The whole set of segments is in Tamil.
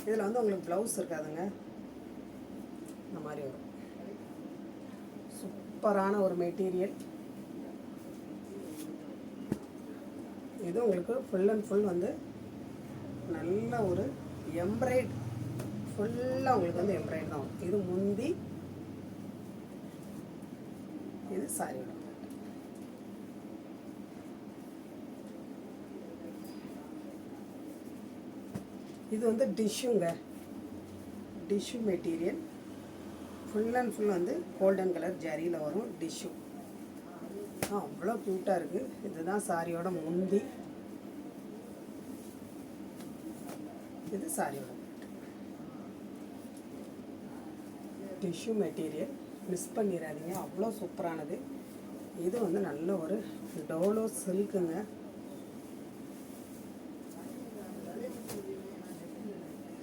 இதில் வந்து உங்களுக்கு ப்ளவுஸ் இருக்காதுங்க, இந்த மாதிரி வரும். சூப்பரான ஒரு மெட்டீரியல் இது. உங்களுக்கு ஃபுல் அண்ட் ஃபுல் வந்து நல்ல ஒரு எம்ப்ராய்ட், ஃபுல்லாக உங்களுக்கு வந்து எம்ப்ராய்டு தான் வரும். இது முந்தி, இது சாரியோட. இது வந்து டிஷ்யூங்க, tissue material. Full and full வந்து கோல்டன் கலர் ஜரியில் வரும் டிஷ்யூ. அவ்வளோ க்யூட்டாக இருக்குது. இதுதான் சாரியோட முந்தி, இது சாரியோட டிஷ்யூ மெட்டீரியல். மிஸ் பண்ணிடாதீங்க, அவ்வளோ சூப்பரானது. இது வந்து நல்ல ஒரு டோலோ சில்க்குங்க.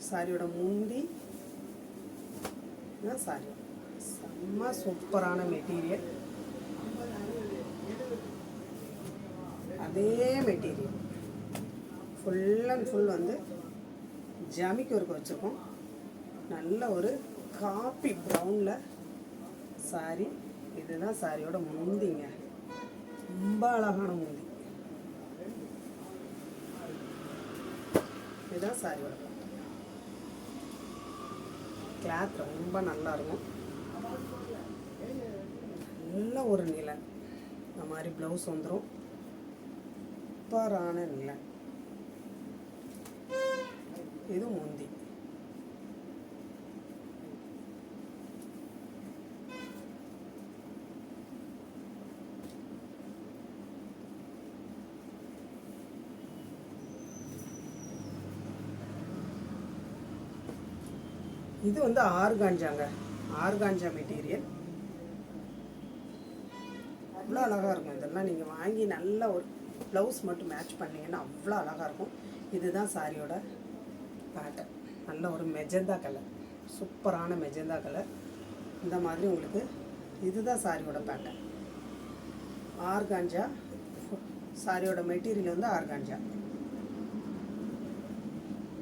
சாரியோட முந்தி தான் சாரி. செம்ம சூப்பரான மெட்டீரியல். அதே மெட்டீரியல் ஃபுல் அண்ட் ஃபுல் வந்து ஜமிக்கு ஒர்க் வச்சுருக்கோம். நல்ல ஒரு காப்பி ப்ரௌனில் சாரி. இதுதான் சாரியோட முந்திங்க, ரொம்ப அழகான முந்தி. இதுதான் சாரியோட கிளாத், ரொம்ப நல்லாயிருக்கும். நல்ல ஒரு நிலை, இந்த மாதிரி ப்ளவுஸ் வந்துடும். சூப்பரான நிலை. இது முந்தி. இது வந்து ஆர்காஞ்சாங்க, ஆர்காஞ்சா மெட்டீரியல். அவ்வளோ அழகாக இருக்கும். இதெல்லாம் நீங்கள் வாங்கி நல்ல ஒரு ப்ளவுஸ் மட்டும் மேட்ச் பண்ணிங்கன்னா அவ்வளோ அழகாக இருக்கும். இதுதான் சாரியோட பேட்டர்ன். நல்ல ஒரு மெஜந்தா கலர், சூப்பரான மெஜந்தா கலர். இந்த மாதிரி உங்களுக்கு இதுதான் சாரியோட பேட்டர்ன். ஆர்காஞ்சா சாரியோட மெட்டீரியல் வந்து ஆர்காஞ்சா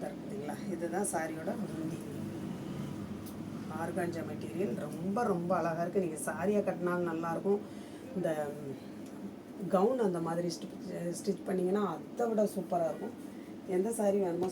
இருக்குதுங்களா. இதுதான் சாரியோட முந்தி, ஆர்காஞ்சா மெட்டீரியல். ரொம்ப ரொம்ப அழகாக இருக்குது. நீங்கள் சாரியாக கட்டினாலும் நல்லாயிருக்கும். இந்த கவுன் அந்த மாதிரி ஸ்டிச் பண்ணிங்கன்னா அதை விட சூப்பராக இருக்கும். எந்த சாரி வேணுமோ